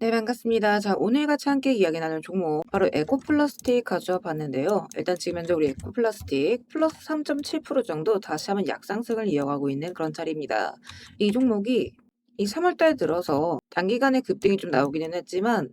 네, 반갑습니다. 자, 오늘 같이 함께 이야기 나눌 종목 바로 에코플라스틱 가져와 봤는데요. 일단 지금 현재 우리 에코플라스틱 플러스 3.7% 정도 다시 한번 약상승을 이어가고 있는 그런 자리입니다. 이 종목이 이 3월 달 들어서 단기간에 급등이 좀 나오기는 했지만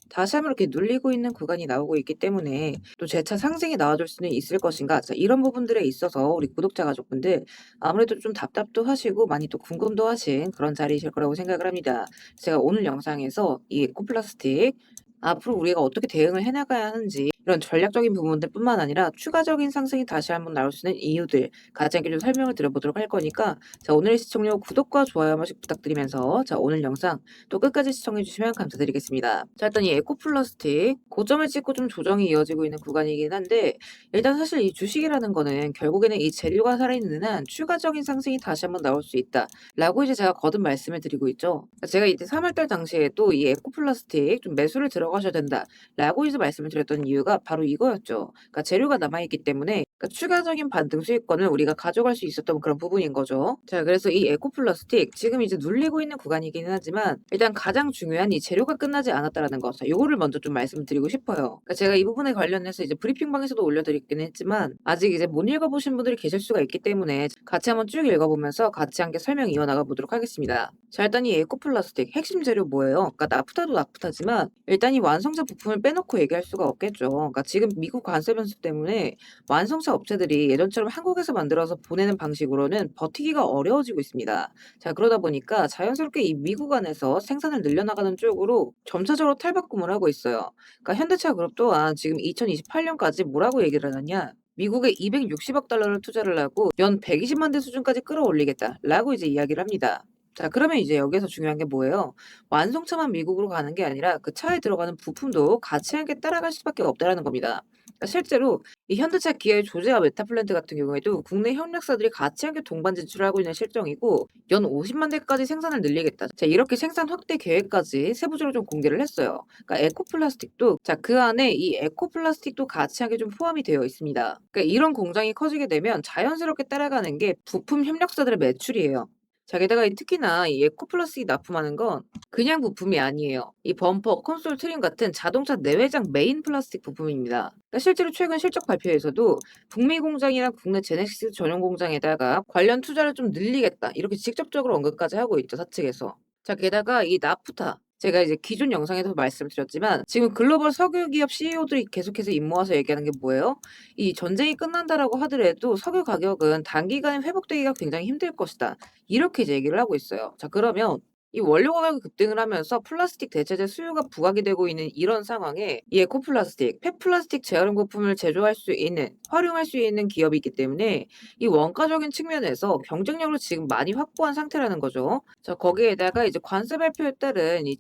다시 한번 이렇게 눌리고 있는 구간이 나오고 있기 때문에 또 재차 상승이 나와줄 수는 있을 것인가? 자, 이런 부분들에 있어서 우리 구독자 가족분들 아무래도 좀 답답도 하시고 많이 또 궁금도 하신 그런 자리이실 거라고 생각을 합니다. 제가 오늘 영상에서 이 에코플라스틱 앞으로 우리가 어떻게 대응을 해나가야 하는지 이런 전략적인 부분들뿐만 아니라 추가적인 상승이 다시 한번 나올 수 있는 이유들 같이 함께 좀 설명을 드려보도록 할 거니까 자, 오늘의 시청료 구독과 좋아요 한 번씩 부탁드리면서 자, 오늘 영상 또 끝까지 시청해 주시면 감사드리겠습니다. 자, 일단 이 에코플라스틱 고점을 찍고 좀 조정이 이어지고 있는 구간이긴 한데 일단 사실 이 주식이라는 거는 결국에는 이 재료가 살아있는 한 추가적인 상승이 다시 한번 나올 수 있다 라고 이제 제가 거듭 말씀을 드리고 있죠. 제가 이때 3월달 당시에도 이 에코플라스틱 좀 매수를 들어가셔야 된다 라고 이제 말씀을 드렸던 이유가 바로 이거였죠. 그러니까 재료가 남아있기 때문에 그러니까 추가적인 반등 수익권을 우리가 가져갈 수 있었던 그런 부분인 거죠. 자, 그래서 이 에코플라스틱 지금 이제 눌리고 있는 구간이기는 하지만 일단 가장 중요한 이 재료가 끝나지 않았다라는 거. 자, 요거를 먼저 좀 말씀을 드리고 싶어요. 그러니까 제가 이 부분에 관련해서 이제 브리핑방에서도 올려드리긴 했지만 아직 이제 못 읽어보신 분들이 계실 수가 있기 때문에 같이 한번 쭉 읽어보면서 같이 함께 설명 이어나가 보도록 하겠습니다. 자, 일단 이 에코플라스틱 핵심 재료 뭐예요? 그러니까 나프타도 나프타지만 일단 이 완성차 부품을 빼놓고 얘기할 수가 없겠죠. 그러니까 지금 미국 관세 변수 때문에 완성차 업체들이 예전처럼 한국에서 만들어서 보내는 방식으로는 버티기가 어려워지고 있습니다. 자, 그러다 보니까 자연스럽게 이 미국 안에서 생산을 늘려나가는 쪽으로 점차적으로 탈바꿈을 하고 있어요. 그러니까 현대차 그룹 또한 지금 2028년까지 뭐라고 얘기를 하느냐? 미국에 260억 달러를 투자를 하고 연 120만 대 수준까지 끌어올리겠다라고 이제 이야기를 합니다. 자, 그러면 이제 여기서 중요한 게 뭐예요? 완성차만 미국으로 가는 게 아니라 그 차에 들어가는 부품도 같이 함께 따라갈 수밖에 없다라는 겁니다. 그러니까 실제로 이 현대차, 기아의 조제와 메타플랜트 같은 경우에도 국내 협력사들이 같이 함께 동반 진출을 하고 있는 실정이고 연 50만 대까지 생산을 늘리겠다. 자, 이렇게 생산 확대 계획까지 세부적으로 좀 공개를 했어요. 그러니까 에코플라스틱도 자, 그 안에 이 에코플라스틱도 같이 하게 좀 포함이 되어 있습니다. 그러니까 이런 공장이 커지게 되면 자연스럽게 따라가는 게 부품 협력사들의 매출이에요. 자, 게다가 특히나 이 에코플라스틱이 납품하는 건 그냥 부품이 아니에요. 이 범퍼, 콘솔 트림 같은 자동차 내외장 메인 플라스틱 부품입니다. 그러니까 실제로 최근 실적 발표에서도 북미 공장이나 국내 제네시스 전용 공장에다가 관련 투자를 좀 늘리겠다. 이렇게 직접적으로 언급까지 하고 있죠, 사측에서. 자, 게다가 이 나프타. 제가 이제 기존 영상에서 말씀드렸지만 지금 글로벌 석유 기업 CEO들이 계속해서 입 모아서 얘기하는 게 뭐예요? 이 전쟁이 끝난다라고 하더라도 석유 가격은 단기간에 회복되기가 굉장히 힘들 것이다. 이렇게 이제 얘기를 하고 있어요. 자, 그러면 이 원료 가격이 급등을 하면서 플라스틱 대체재 수요가 부각이 되고 있는 이런 상황에 이 에코플라스틱, 폐플라스틱 재활용 부품을 제조할 수 있는, 활용할 수 있는 기업이 있기 때문에 이 원가적인 측면에서 경쟁력을 지금 많이 확보한 상태라는 거죠. 자, 거기에다가 이제 관세 발표에 따른 이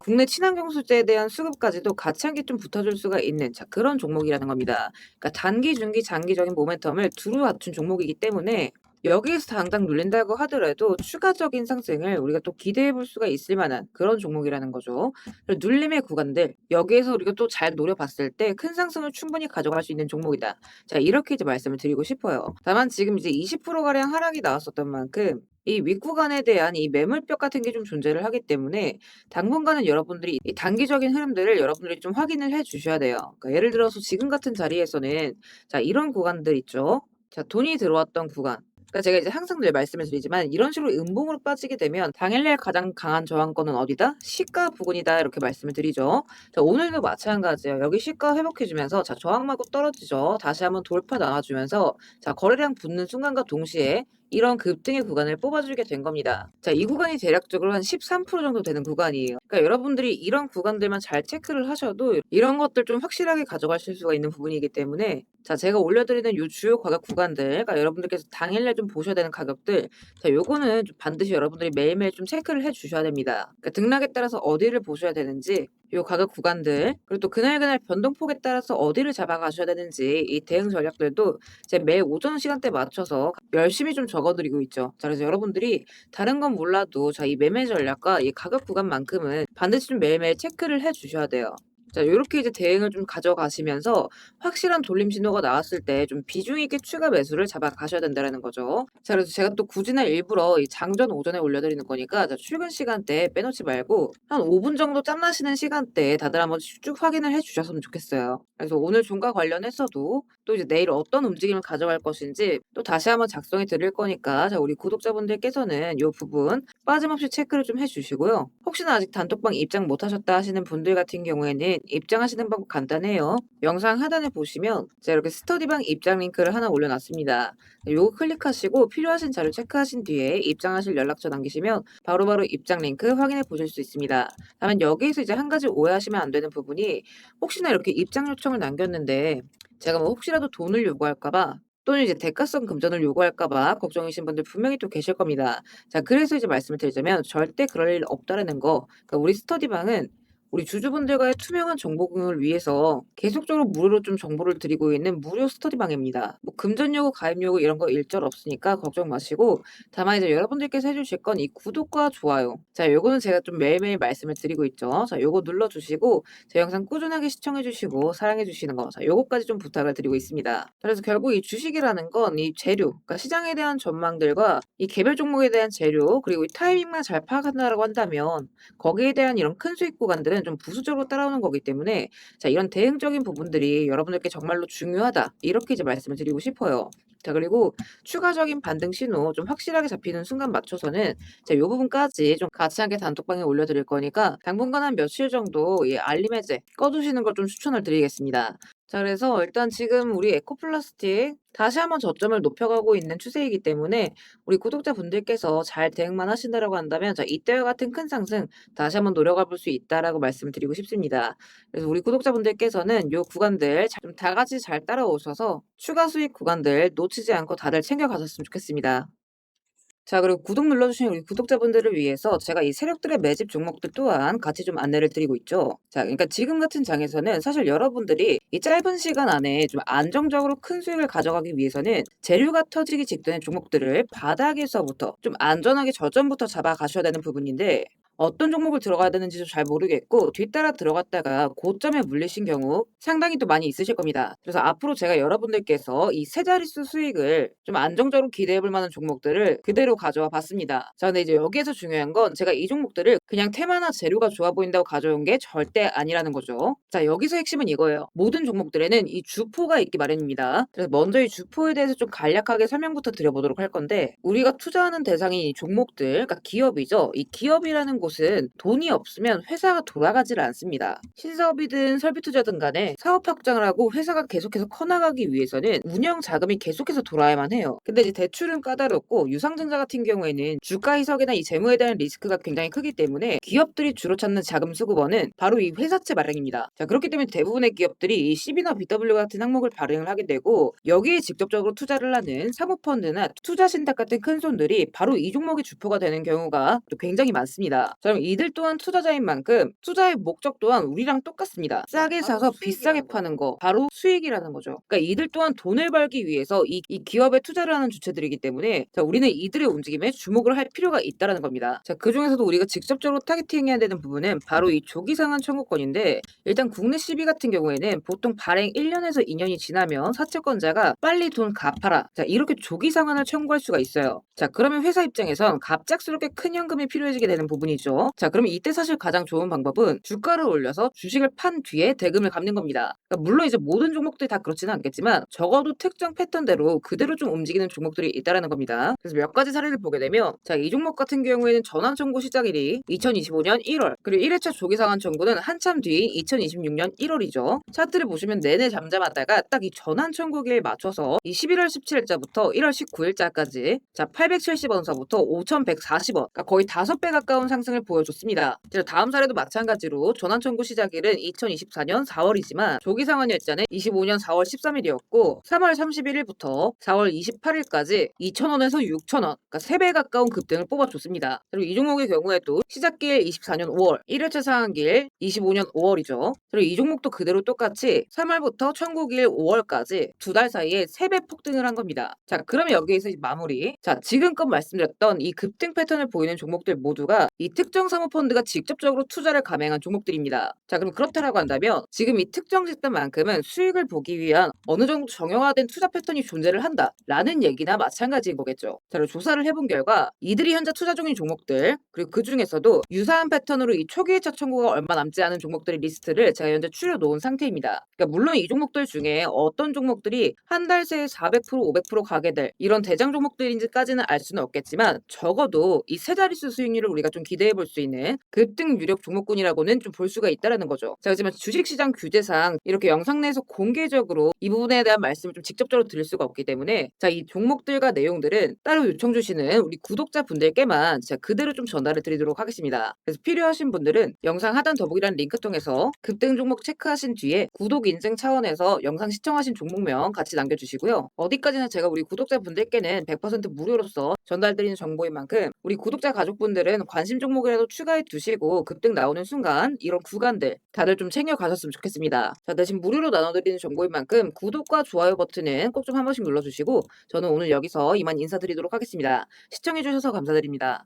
국내 친환경 수제에 대한 수급까지도 같이 함께 좀 붙어줄 수가 있는 자, 그런 종목이라는 겁니다. 그러니까 단기, 중기, 장기적인 모멘텀을 두루 갖춘 종목이기 때문에 여기에서 당장 눌린다고 하더라도 추가적인 상승을 우리가 또 기대해 볼 수가 있을 만한 그런 종목이라는 거죠. 그리고 눌림의 구간들, 여기에서 우리가 또 잘 노려봤을 때 큰 상승을 충분히 가져갈 수 있는 종목이다. 자, 이렇게 이제 말씀을 드리고 싶어요. 다만 지금 이제 20%가량 하락이 나왔었던 만큼 이 윗구간에 대한 이 매물벽 같은 게 좀 존재를 하기 때문에 당분간은 여러분들이 이 단기적인 흐름들을 여러분들이 좀 확인을 해 주셔야 돼요. 그러니까 예를 들어서 지금 같은 자리에서는 자, 이런 구간들 있죠. 자, 돈이 들어왔던 구간. 그러니까 제가 이제 항상 늘 말씀을 드리지만 이런 식으로 음봉으로 빠지게 되면 당일날 가장 강한 저항권은 어디다? 시가 부근이다 이렇게 말씀을 드리죠. 자, 오늘도 마찬가지예요. 여기 시가 회복해 주면서 자, 저항 맞고 떨어지죠. 다시 한번 돌파 나눠주면서 자, 거래량 붙는 순간과 동시에 이런 급등의 구간을 뽑아주게 된 겁니다. 자, 이 구간이 대략적으로 한 13% 정도 되는 구간이에요. 그러니까 여러분들이 이런 구간들만 잘 체크를 하셔도 이런 것들 좀 확실하게 가져가실 수가 있는 부분이기 때문에 자, 제가 올려드리는 요 주요 가격 구간들, 그러니까 여러분들께서 당일날 좀 보셔야 되는 가격들, 자, 요거는 좀 반드시 여러분들이 매일매일 좀 체크를 해 주셔야 됩니다. 그러니까 등락에 따라서 어디를 보셔야 되는지, 요 가격 구간들, 그리고 또 그날그날 변동폭에 따라서 어디를 잡아가셔야 되는지, 이 대응 전략들도 제 매일 오전 시간대 맞춰서 열심히 좀 적어드리고 있죠. 자, 그래서 여러분들이 다른 건 몰라도 자, 이 매매 전략과 이 가격 구간만큼은 반드시 좀 매일매일 체크를 해 주셔야 돼요. 자, 요렇게 이제 대응을 좀 가져가시면서 확실한 돌림 신호가 나왔을 때 좀 비중 있게 추가 매수를 잡아 가셔야 된다라는 거죠. 자, 그래서 제가 또 굳이나 일부러 이 장전 오전에 올려드리는 거니까 자, 출근 시간대에 빼놓지 말고 한 5분 정도 짬나시는 시간대에 다들 한번 쭉 확인을 해 주셨으면 좋겠어요. 그래서 오늘 종가 관련해서도 또 이제 내일 어떤 움직임을 가져갈 것인지 또 다시 한번 작성해 드릴 거니까 자, 우리 구독자분들께서는 요 부분 빠짐없이 체크를 좀 해 주시고요. 혹시나 아직 단톡방 입장 못 하셨다 하시는 분들 같은 경우에는 입장하시는 방법 간단해요. 영상 하단에 보시면 제가 이렇게 스터디방 입장 링크를 하나 올려놨습니다. 요거 클릭하시고 필요하신 자료 체크하신 뒤에 입장하실 연락처 남기시면 바로바로 입장 링크 확인해 보실 수 있습니다. 다만 여기에서 이제 한 가지 오해하시면 안 되는 부분이 혹시나 이렇게 입장 요청을 남겼는데 제가 뭐 혹시라도 돈을 요구할까봐 또는 이제 대가성 금전을 요구할까봐 걱정이신 분들 분명히 또 계실 겁니다. 자, 그래서 이제 말씀을 드리자면 절대 그럴 일 없다라는 거. 그러니까 우리 스터디방은 우리 주주분들과의 투명한 정보 공유를 위해서 계속적으로 무료로 좀 정보를 드리고 있는 무료 스터디방입니다. 뭐 금전 요구, 가입 요구 이런 거 일절 없으니까 걱정 마시고 다만 이제 여러분들께서 해주실 건 이 구독과 좋아요. 자, 요거는 제가 좀 매일매일 말씀을 드리고 있죠. 자, 요거 눌러주시고 제 영상 꾸준하게 시청해주시고 사랑해주시는 거. 자, 요거까지 좀 부탁을 드리고 있습니다. 그래서 결국 이 주식이라는 건 이 재료, 그러니까 시장에 대한 전망들과 이 개별 종목에 대한 재료 그리고 이 타이밍만 잘 파악한다라고 한다면 거기에 대한 이런 큰 수익 구간들은 좀 부수적으로 따라오는 거기 때문에 자, 이런 대응적인 부분들이 여러분들께 정말로 중요하다. 이렇게 이제 말씀을 드리고 싶어요. 자, 그리고 추가적인 반등 신호 좀 확실하게 잡히는 순간 맞춰서는 자, 요 부분까지 좀 같이 함께 단톡방에 올려드릴 거니까 당분간 한 며칠 정도 이 알림 해제 꺼두시는 걸 좀 추천을 드리겠습니다. 자, 그래서 일단 지금 우리 에코플라스틱 다시 한번 저점을 높여가고 있는 추세이기 때문에 우리 구독자분들께서 잘 대응만 하신다라고 한다면 자, 이때와 같은 큰 상승 다시 한번 노려가 볼 수 있다라고 말씀을 드리고 싶습니다. 그래서 우리 구독자분들께서는 요 구간들 좀 다 같이 잘 따라오셔서 추가 수익 구간들 놓치지 않고 다들 챙겨가셨으면 좋겠습니다. 자, 그리고 구독 눌러주신 우리 구독자분들을 위해서 제가 이 세력들의 매집 종목들 또한 같이 좀 안내를 드리고 있죠. 자, 그러니까 지금 같은 장에서는 사실 여러분들이 이 짧은 시간 안에 좀 안정적으로 큰 수익을 가져가기 위해서는 재료가 터지기 직전의 종목들을 바닥에서부터 좀 안전하게 저점부터 잡아가셔야 되는 부분인데 어떤 종목을 들어가야 되는지도 잘 모르겠고 뒤따라 들어갔다가 고점에 물리신 경우 상당히 또 많이 있으실 겁니다. 그래서 앞으로 제가 여러분들께서 이 세 자릿수 수익을 좀 안정적으로 기대해 볼 만한 종목들을 그대로 가져와 봤습니다. 자, 근데 이제 여기에서 중요한 건 제가 이 종목들을 그냥 테마나 재료가 좋아 보인다고 가져온 게 절대 아니라는 거죠. 자, 여기서 핵심은 이거예요. 모든 종목들에는 이 주포가 있기 마련입니다. 그래서 먼저 이 주포에 대해서 좀 간략하게 설명부터 드려보도록 할 건데 우리가 투자하는 대상이 이 종목들, 그러니까 기업이죠. 이 기업이라는 곳은 돈이 없으면 회사가 돌아가지를 않습니다. 신사업이든 설비 투자든 간에 사업 확장을 하고 회사가 계속해서 커나가기 위해서는 운영 자금이 계속해서 돌아야만 해요. 근데 이제 대출은 까다롭고 유상증자 같은 경우에는 주가 희석이나 이 재무에 대한 리스크가 굉장히 크기 때문에 기업들이 주로 찾는 자금 수급원은 바로 이 회사채 발행입니다. 자, 그렇기 때문에 대부분의 기업들이 이 CB나 BW 같은 항목을 발행을 하게 되고 여기에 직접적으로 투자를 하는 사모펀드나 투자신탁 같은 큰 손들이 바로 이 종목의 주포가 되는 경우가 또 굉장히 많습니다. 자, 그럼 이들 또한 투자자인 만큼 투자의 목적 또한 우리랑 똑같습니다. 싸게 사서 비싸게 파는 거 바로 수익이라는 거죠. 그러니까 이들 또한 돈을 벌기 위해서 이 기업에 투자를 하는 주체들이기 때문에 자, 우리는 이들의 움직임에 주목을 할 필요가 있다라는 겁니다. 자, 그중에서도 우리가 직접적으로 타겟팅해야 되는 부분은 바로 이 조기상한 청구권인데 일단 국내 CB 같은 경우에는 보통 발행 1년에서 2년이 지나면 사채권자가 빨리 돈 갚아라. 자, 이렇게 조기 상환을 청구할 수가 있어요. 자, 그러면 회사 입장에선 갑작스럽게 큰 현금이 필요해지게 되는 부분이죠. 자, 그러면 이때 사실 가장 좋은 방법은 주가를 올려서 주식을 판 뒤에 대금을 갚는 겁니다. 그러니까 물론 이제 모든 종목들이 다 그렇지는 않겠지만 적어도 특정 패턴대로 그대로 좀 움직이는 종목들이 있다라는 겁니다. 그래서 몇 가지 사례를 보게 되면 자, 이 종목 같은 경우에는 전환 청구 시작일이 2025년 1월 그리고 1회차 조기 상환 청구는 한참 뒤인 2026년 1월이죠. 차트를 보시면 내내 잠잠하다가 딱 이 전환 청구기에 맞춰서 이 11월 17일자부터 1월 19일자까지 자, 870원서부터 5,140원 그러니까 거의 5배 가까운 상승을 보여줬습니다. 다음 사례도 마찬가지로 전환 청구 시작일은 2024년 4월이지만 조기 상환 일자는 25년 4월 13일이었고 3월 31일부터 4월 28일까지 2,000원에서 6,000원 그러니까 3배 가까운 급등을 뽑아줬습니다. 그리고 이 종목의 경우에도 시작길 24년 5월 1회차 상한길 25년 5월이죠. 그리고 이 종목도 그대로 똑같이 3월부터 청구길 5월까지 두 달 사이에 3배 폭등을 한 겁니다. 자, 그러면 여기에서 이제 마무리. 자, 지금껏 말씀드렸던 이 급등 패턴을 보이는 종목들 모두가 이 특정 사모펀드가 직접적으로 투자를 감행한 종목들입니다. 자, 그럼 그렇다라고 한다면 지금 이 특정 집단만큼은 수익을 보기 위한 어느 정도 정형화된 투자 패턴이 존재를 한다라는 얘기나 마찬가지인 거겠죠. 자, 그리고 조사를 해본 결과 이들이 현재 투자 중인 종목들, 그리고 그 중에서도 유사한 패턴으로 이 초기 회차 청구가 얼마 남지 않은 종목들의 리스트를 제가 현재 추려놓은 상태입니다. 그러니까 물론 이 종목들 중에 어떤 종목들이 한 달 새에 400%, 500% 가게 될 이런 대장 종목들인지까지는 알 수는 없겠지만 적어도 이 세 자릿수 수익률을 우리가 좀 기대해 볼 수 있는 급등 유력 종목군이라고는 좀 볼 수가 있다라는 거죠. 자, 하지만 주식시장 규제상 이렇게 영상 내에서 공개적으로 이 부분에 대한 말씀을 좀 직접적으로 드릴 수가 없기 때문에 자, 이 종목들과 내용들은 따로 요청 주시는 우리 구독자분들께만 제가 그대로 좀 전달을 드리도록 하겠습니다. 그래서 필요하신 분들은 영상 하단 더보기란 링크 통해서 급등 종목 체크하신 뒤에 구독 인증 차원에서 영상 시청하신 종목명 같이 남겨주시고요. 어디까지나 제가 우리 구독자분들께는 100% 무료로서 전달드리는 정보인 만큼 우리 구독자 가족분들은 관심 종목이라도 추가해 두시고 급등 나오는 순간 이런 구간들 다들 좀 챙겨 가셨으면 좋겠습니다. 자, 대신 무료로 나눠드리는 정보인 만큼 구독과 좋아요 버튼은 꼭 좀 한 번씩 눌러주시고 저는 오늘 여기서 이만 인사드리도록 하겠습니다. 시청해주셔서 감사드립니다.